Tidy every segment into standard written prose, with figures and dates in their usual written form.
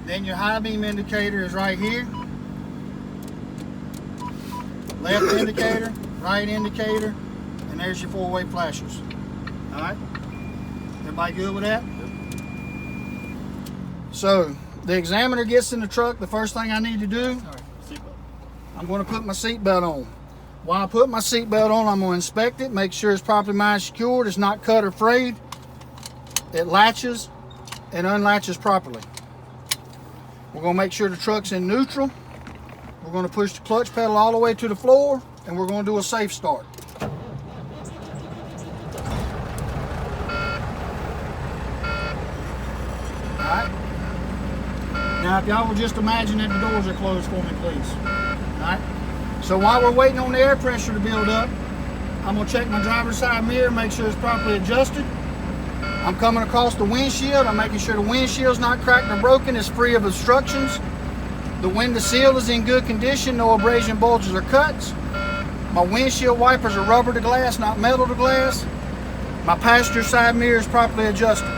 Then your high beam indicator is right here. Left indicator, right indicator, and there's your four-way flashers. All right? Everybody good with that? So, the examiner gets in the truck. The first thing I need to do, I'm going to put my seatbelt on. While I put my seatbelt on, I'm going to inspect it, make sure it's properly mine secured, it's not cut or frayed, it latches and unlatches properly. We're going to make sure the truck's in neutral. We're going to push the clutch pedal all the way to the floor, and we're going to do a safe start. Alright. Now if y'all will just imagine that the doors are closed for me, please. Alright. So while we're waiting on the air pressure to build up, I'm going to check my driver's side mirror, make sure it's properly adjusted. I'm coming across the windshield. I'm making sure the windshield's not cracked or broken. It's free of obstructions. The window seal is in good condition. No abrasion, bulges, or cuts. My windshield wipers are rubber to glass, not metal to glass. My passenger side mirror is properly adjusted.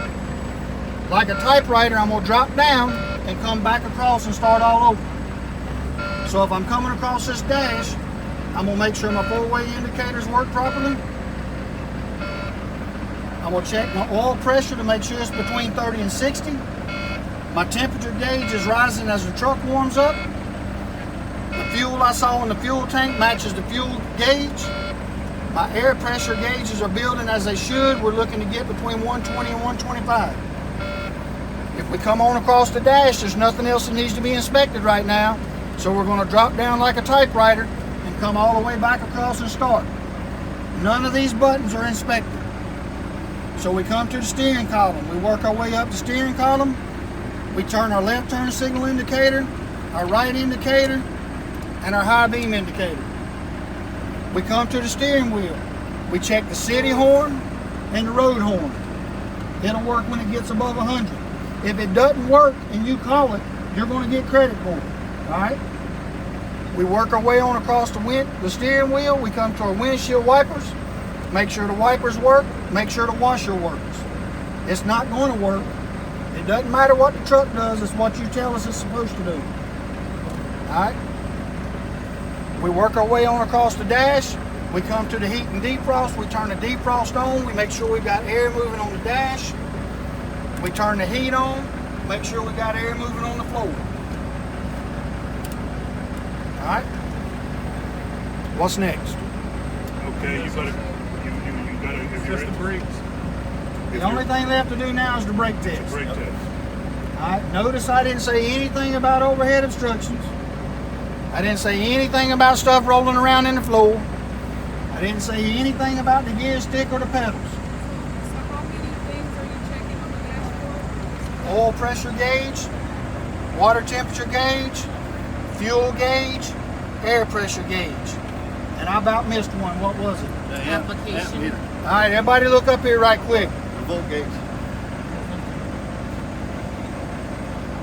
Like a typewriter, I'm going to drop down and come back across and start all over. So if I'm coming across this dash, I'm going to make sure my four-way indicators work properly. I'm going to check my oil pressure to make sure it's between 30 and 60. My temperature gauge is rising as the truck warms up. The fuel I saw in the fuel tank matches the fuel gauge. My air pressure gauges are building as they should. We're looking to get between 120 and 125. If we come on across the dash, there's nothing else that needs to be inspected right now. So we're going to drop down like a typewriter and come all the way back across and start. None of these buttons are inspected. So we come to the steering column. We work our way up the steering column. We turn our left turn signal indicator, our right indicator, and our high beam indicator. We come to the steering wheel. We check the city horn and the road horn. It'll work when it gets above 100. If it doesn't work and you call it, you're going to get credit for it. All right? We work our way on across the steering wheel. We come to our windshield wipers. Make sure the wipers work. Make sure the washer works. It's not going to work. It doesn't matter what the truck does. It's what you tell us it's supposed to do. All right? We work our way on across the dash. We come to the heat and defrost. We turn the defrost on. We make sure we've got air moving on the dash. We turn the heat on. Make sure we got air moving on the floor. All right. What's next? Okay, you gotta. Just the brakes. The only thing left to do now is the brake test. Brake test. All right. Notice I didn't say anything about overhead obstructions. I didn't say anything about stuff rolling around in the floor. I didn't say anything about the gear stick or the pedals. So how many things are you checking on the dashboard? Oil pressure gauge, water temperature gauge, fuel gauge, air pressure gauge. And I about missed one. What was it? The application. All right, everybody look up here right quick. The volt gauge.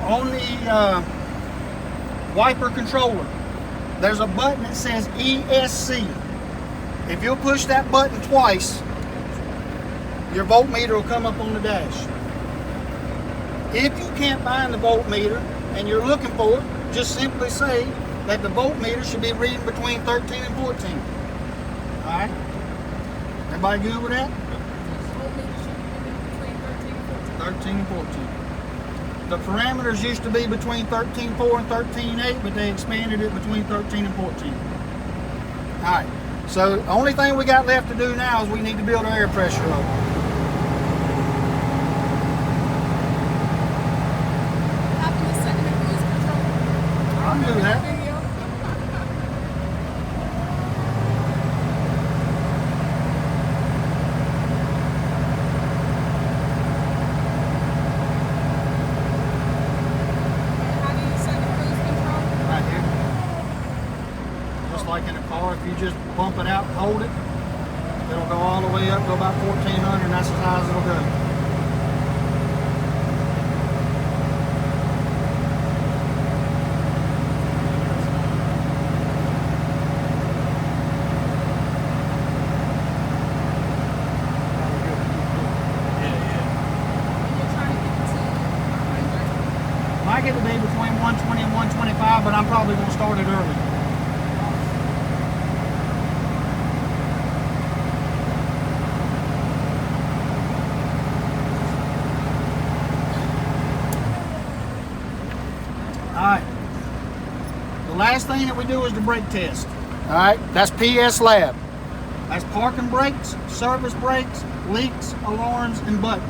On the wiper controller, there's a button that says ESC. If you'll push that button twice, your voltmeter will come up on the dash. If you can't find the voltmeter and you're looking for it, just simply say that the voltmeter should be reading between 13 and 14. All right? Everybody good with that? Voltmeter should be between 13 and 14. 13 and 14. The parameters used to be between 13.4 and 13.8, but they expanded it between 13 and 14. All right. So the only thing we got left to do now is we need to build our air pressure up. Having a second and cruise control. I can do that. Video. How do you set the cruise control? Right here. Just like in a car, if you just bump it out and hold it, it'll go all the way up to about 1400, and that's as high as it'll go. And you're trying to get to 100? Might like it to be between 120 and 125, but I'm probably going to start it early. Alright. The last thing that we do is the brake test. Alright, that's PS Lab. That's parking brakes, service brakes, leaks, alarms, and buttons.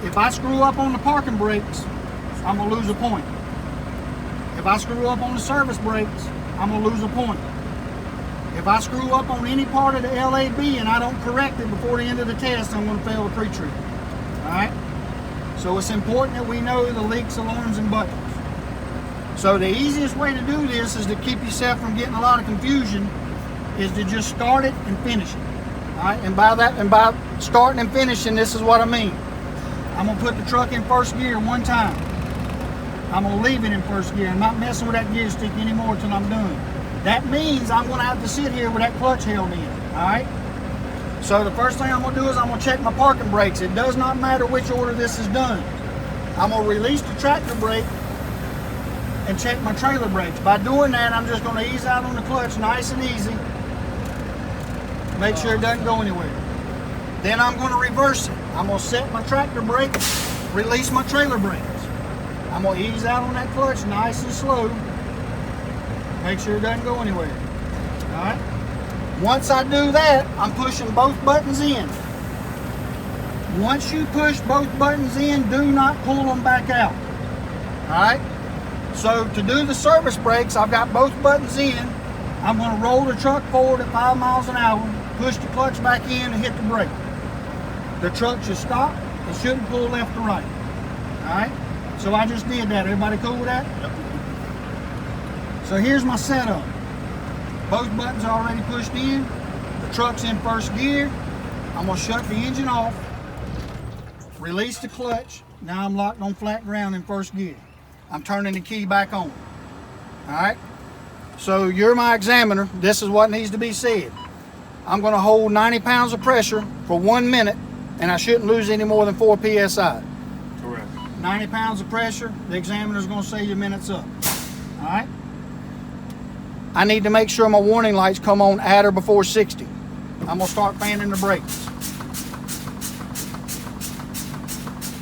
If I screw up on the parking brakes, I'm going to lose a point. If I screw up on the service brakes, I'm going to lose a point. If I screw up on any part of the LAB and I don't correct it before the end of the test, I'm going to fail the pre-trip. Alright? So it's important that we know the leaks, alarms, and buttons. So the easiest way to do this is to keep yourself from getting a lot of confusion is to just start it and finish it. Alright, and by starting and finishing, this is what I mean. I'm gonna put the truck in first gear one time. I'm gonna leave it in first gear. I'm not messing with that gear stick anymore till I'm done. That means I'm gonna have to sit here with that clutch held in. Alright? So the first thing I'm gonna do is I'm gonna check my parking brakes. It does not matter which order this is done. I'm gonna release the tractor brake and check my trailer brakes. By doing that, I'm just gonna ease out on the clutch nice and easy. Make sure it doesn't go anywhere. Then I'm going to reverse it. I'm going to set my tractor brake, release my trailer brakes. I'm going to ease out on that clutch nice and slow. Make sure it doesn't go anywhere. Alright? Once I do that, I'm pushing both buttons in. Once you push both buttons in, do not pull them back out. Alright? So to do the service brakes, I've got both buttons in. I'm going to roll the truck forward at 5 miles an hour, push the clutch back in, and hit the brake. The truck should stop. It shouldn't pull left or right. Alright? So I just did that. Everybody cool with that? Yep. So here's my setup. Both buttons are already pushed in. The truck's in first gear. I'm going to shut the engine off, release the clutch. Now I'm locked on flat ground in first gear. I'm turning the key back on. Alright? So you're my examiner. This is what needs to be said. I'm going to hold 90 pounds of pressure for 1 minute, and I shouldn't lose any more than 4 PSI. Correct. 90 pounds of pressure, the examiner's going to say your minute's up. All right? I need to make sure my warning lights come on at or before 60. I'm going to start fanning the brakes.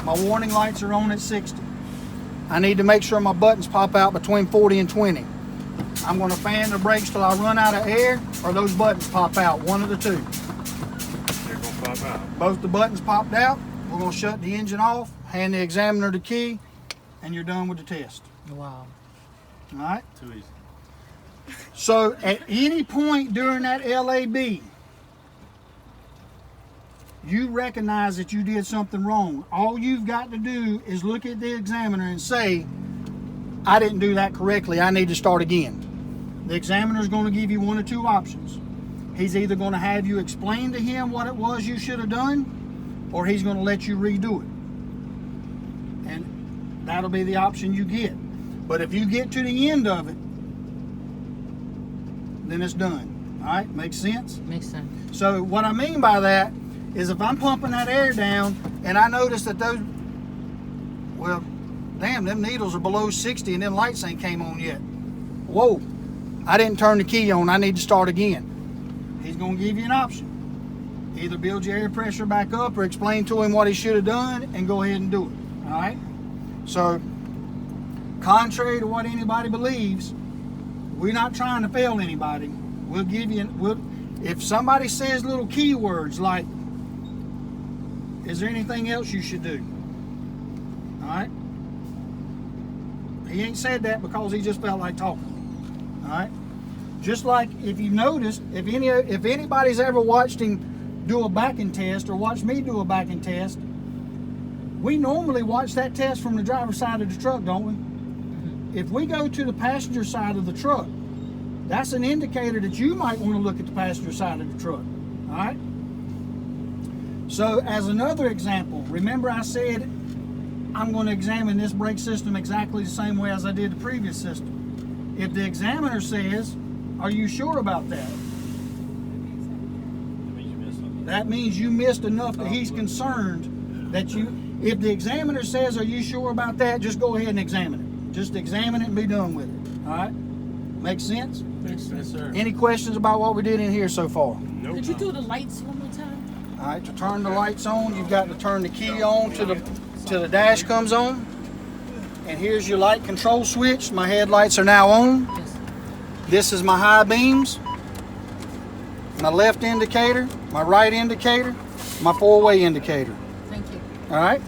My warning lights are on at 60. I need to make sure my buttons pop out between 40 and 20. I'm going to fan the brakes till I run out of air or those buttons pop out, one of the two. They're going to pop out. Both the buttons popped out. We're going to shut the engine off, hand the examiner the key, and you're done with the test. Wow. All right? Too easy. So at any point during that LAB, you recognize that you did something wrong. All you've got to do is look at the examiner and say, I didn't do that correctly. I need to start again. The examiner is going to give you one of two options. He's either going to have you explain to him what it was you should have done, or he's going to let you redo it. And that'll be the option you get. But if you get to the end of it, then it's done. All right? Makes sense? Makes sense. So what I mean by that is if I'm pumping that air down and I notice that those, well, damn, them needles are below 60 and them lights ain't came on yet. Whoa, I didn't turn the key on. I need to start again. He's going to give you an option. Either build your air pressure back up or explain to him what he should have done and go ahead and do it. All right? So, contrary to what anybody believes, we're not trying to fail anybody. We'll give you, if somebody says little keywords like, is there anything else you should do? All right? He ain't said that because he just felt like talking. All right? Just like if you noticed, if anybody's ever watched him do a backing test or watched me do a backing test, we normally watch that test from the driver's side of the truck, don't we? If we go to the passenger side of the truck, that's an indicator that you might want to look at the passenger side of the truck. All right? So as another example, remember I said I'm going to examine this brake system exactly the same way as I did the previous system. If the examiner says, are you sure about that? That means you missed enough that he's concerned that you, If the examiner says, are you sure about that? Just go ahead and examine it. Just examine it and be done with it. All right? Make sense? Yes, sir. Any questions about what we did in here so far? Nope. Could you do the lights one more time? All right, to turn the lights on, you've got to turn the key on till the dash comes on. And here's your light control switch. My headlights are now on. Yes. This is my high beams, my left indicator, my right indicator, my four-way indicator. Thank you. All right?